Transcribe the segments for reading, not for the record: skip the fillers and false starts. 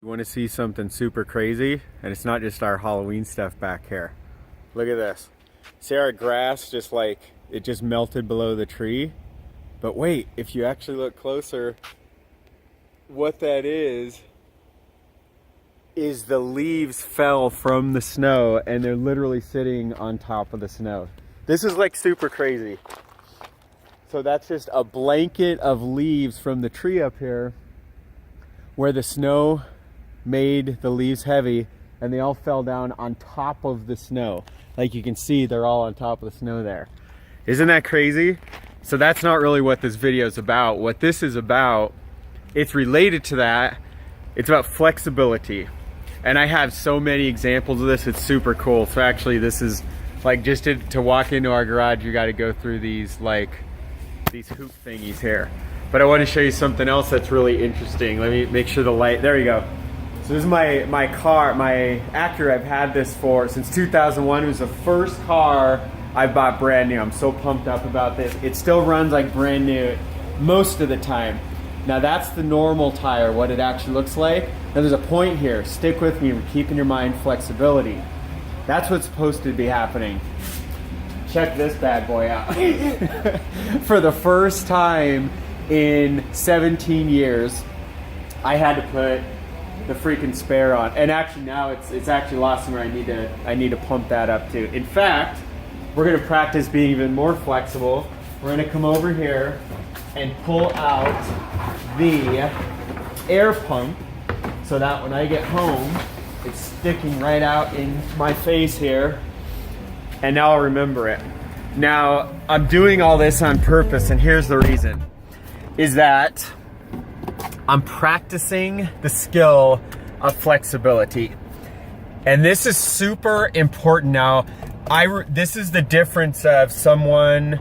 You want to see something super crazy? And it's not just our Halloween stuff back here. Look at this. See our grass just like, it just melted below the tree? But wait, if you actually look closer, what that is the leaves fell from the snow and they're literally sitting on top of the snow. This is like super crazy. So that's just a blanket of leaves from the tree up here where the snow made the leaves heavy and they all fell down on top of the snow. Like you can see, they're all on top of the snow there. Isn't that crazy? So that's not really what this video is about. What this is about, it's related to that. It's about flexibility. And I have so many examples of this, it's super cool. So actually this is like just to walk into our garage, you gotta go through these these hoop thingies here. But I want to show you something else that's really interesting. Let me make sure the light, there you go. So this is my car, my Acura. I've had this for since 2001. It was the first car I bought brand new. I'm so pumped up about this. It still runs like brand new most of the time. Now that's the normal tire, what it actually looks like. Now there's a point here, stick with me, we're keeping your mind flexibility. That's what's supposed to be happening. Check this bad boy out. For the first time in 17 years, I had to put the freaking spare on. And actually now it's actually lost somewhere. I need to pump that up too. In fact, we're gonna practice being even more flexible. We're gonna come over here and pull out the air pump so that when I get home, it's sticking right out in my face here. And now I'll remember it. Now, I'm doing all this on purpose, and here's the reason. Is that I'm practicing the skill of flexibility. And this is super important now. This is the difference of someone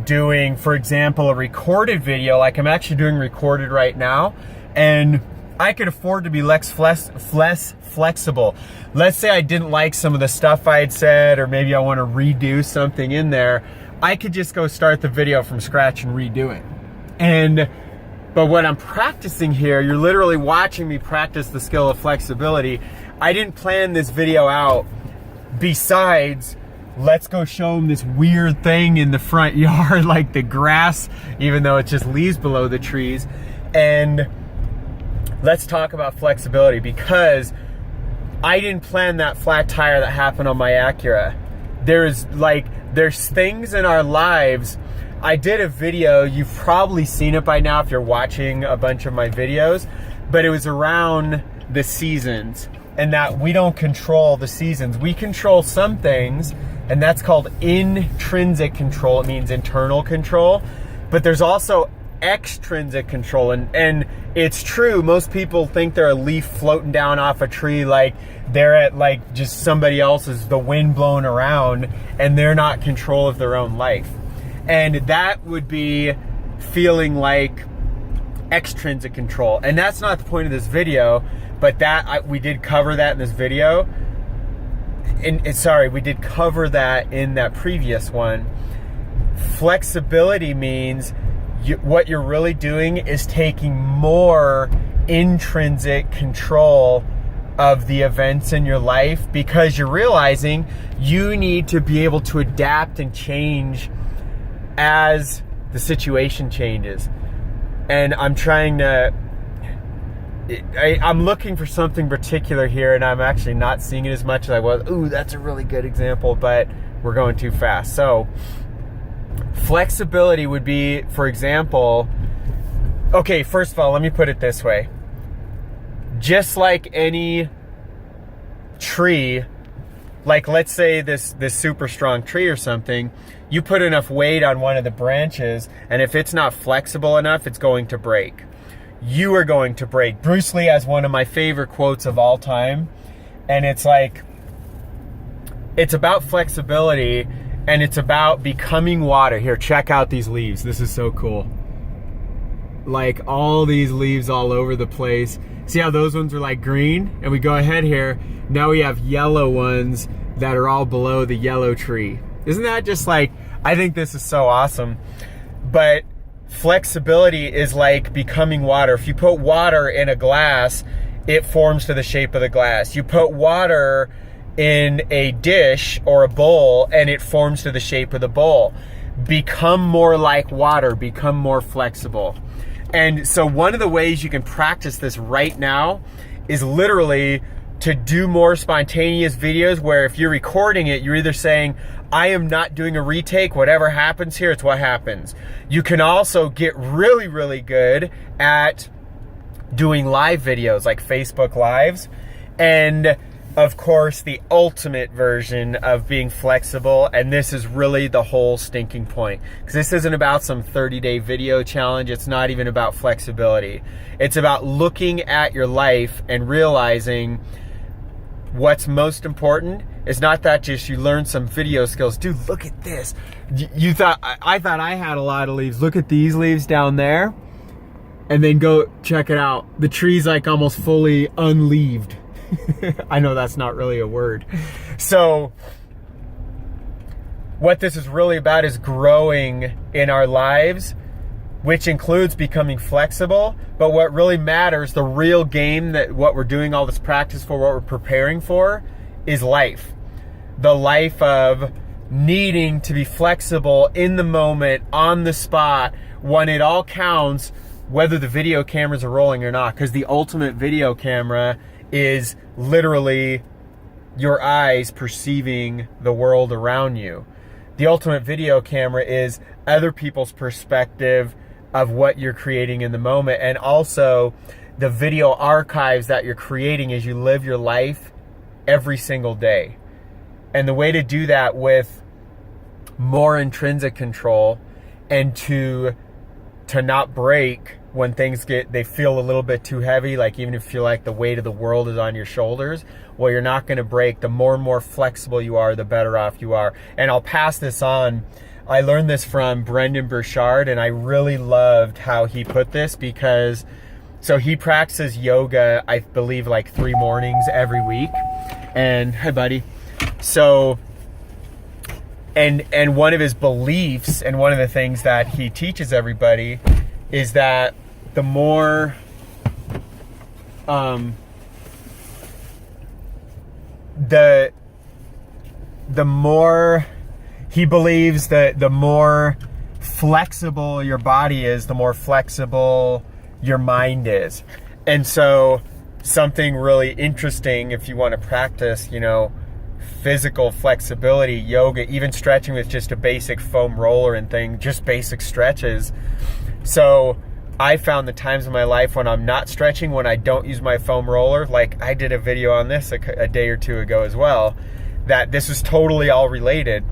doing, for example, a recorded video, like I'm actually doing recorded right now, and I could afford to be less flexible. Let's say I didn't like some of the stuff I had said, or maybe I want to redo something in there. I could just go start the video from scratch and redo it. But what I'm practicing here, you're literally watching me practice the skill of flexibility. I didn't plan this video out besides, let's go show them this weird thing in the front yard, like the grass, even though it's just leaves below the trees. And let's talk about flexibility, because I didn't plan that flat tire that happened on my Acura. There's things in our lives. I did a video, you've probably seen it by now if you're watching a bunch of my videos, but it was around the seasons, and that we don't control the seasons. We control some things, and that's called intrinsic control. It means internal control, but there's also extrinsic control, and it's true. Most people think they're a leaf floating down off a tree, like they're at like just somebody else's, the wind blowing around, and they're not in control of their own life. And that would be feeling like extrinsic control, and that's not the point of this video. But we did cover that in this video, and sorry, we did cover that in that previous one. Flexibility means what you're really doing is taking more intrinsic control of the events in your life, because you're realizing you need to be able to adapt and change as the situation changes. And I'm trying to, I'm looking for something particular here, and I'm actually not seeing it as much as I was. Ooh, that's a really good example, but we're going too fast. So flexibility would be, for example, okay, first of all, let me put it this way. Just like any tree, like let's say this super strong tree or something, you put enough weight on one of the branches, and if it's not flexible enough, it's going to break. You are going to break. Bruce Lee has one of my favorite quotes of all time, and it's like, it's about flexibility, and it's about becoming water. Here, check out these leaves. This is so cool. Like all these leaves all over the place. See how those ones are like green? And we go ahead here, now we have yellow ones that are all below the yellow tree. Isn't that just like, I think this is so awesome. But flexibility is like becoming water. If you put water in a glass, it forms to the shape of the glass. You put water in a dish or a bowl and it forms to the shape of the bowl. Become more like water, become more flexible. And so one of the ways you can practice this right now is literally to do more spontaneous videos where if you're recording it, you're either saying, I am not doing a retake, whatever happens here, it's what happens. You can also get really, really good at doing live videos like Facebook Lives. And of course, the ultimate version of being flexible, and this is really the whole stinking point, because this isn't about some 30-day video challenge. It's not even about flexibility. It's about looking at your life and realizing what's most important is not that just you learn some video skills. Dude, look at this. I thought I had a lot of leaves. Look at these leaves down there. And then go check it out. The tree's like almost fully unleaved. I know that's not really a word. So what this is really about is growing in our lives, which includes becoming flexible. But what really matters, the real game, that what we're doing all this practice for, what we're preparing for, is life. The life of needing to be flexible in the moment, on the spot, when it all counts, whether the video cameras are rolling or not. Because the ultimate video camera is literally your eyes perceiving the world around you. The ultimate video camera is other people's perspective of what you're creating in the moment, and also the video archives that you're creating as you live your life every single day. And the way to do that with more intrinsic control and to not break when things they feel a little bit too heavy, like even if you feel like the weight of the world is on your shoulders, well, you're not going to break. The more and more flexible you are, the better off you are. And I'll pass this on. I learned this from Brendan Burchard, and I really loved how he put this, because so he practices yoga, I believe, like 3 mornings every week. And hi, buddy. So and one of his beliefs, and one of the things that he teaches everybody, is that the more the more he believes that the more flexible your body is, the more flexible your mind is. And so something really interesting, if you want to practice, physical flexibility, yoga, even stretching with just a basic foam roller and thing, just basic stretches. So I found the times in my life when I'm not stretching, when I don't use my foam roller, like I did a video on this a day or two ago as well, that this was totally all related.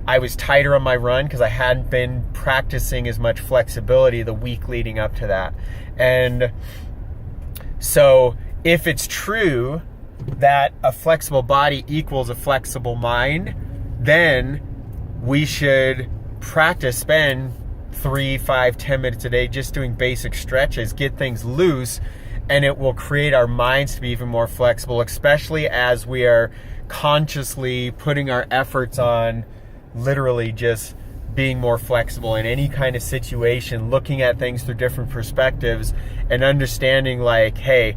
I was tighter on my run because I hadn't been practicing as much flexibility the week leading up to that. And so if it's true that a flexible body equals a flexible mind, then we should practice, spend 3, 5, 10 minutes a day just doing basic stretches, get things loose, and it will create our minds to be even more flexible, especially as we are consciously putting our efforts on literally just being more flexible in any kind of situation, looking at things through different perspectives, and understanding like, hey,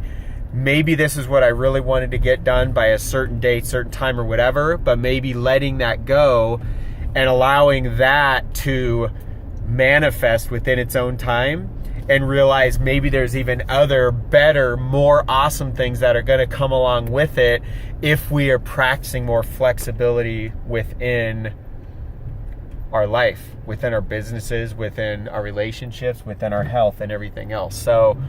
maybe this is what I really wanted to get done by a certain date, certain time, or whatever, but maybe letting that go and allowing that to manifest within its own time, and realize maybe there's even other better, more awesome things that are going to come along with it if we are practicing more flexibility within our life, within our businesses, within our relationships, within our health, and everything else. So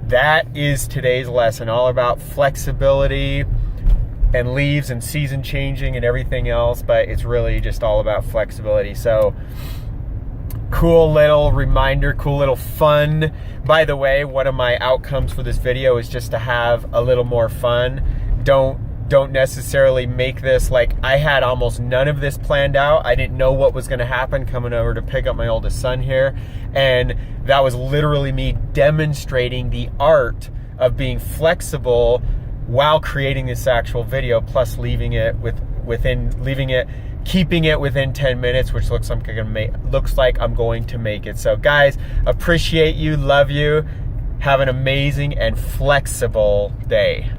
that is today's lesson, all about flexibility and leaves and season changing and everything else, but it's really just all about flexibility. So cool little reminder, cool little fun. By the way, one of my outcomes for this video is just to have a little more fun. Don't necessarily make this like, I had almost none of this planned out. I didn't know what was going to happen coming over to pick up my oldest son here, and that was literally me demonstrating the art of being flexible while creating this actual video, plus keeping it within 10 minutes, which looks like I'm going to make it. So guys, appreciate you, love you. Have an amazing and flexible day.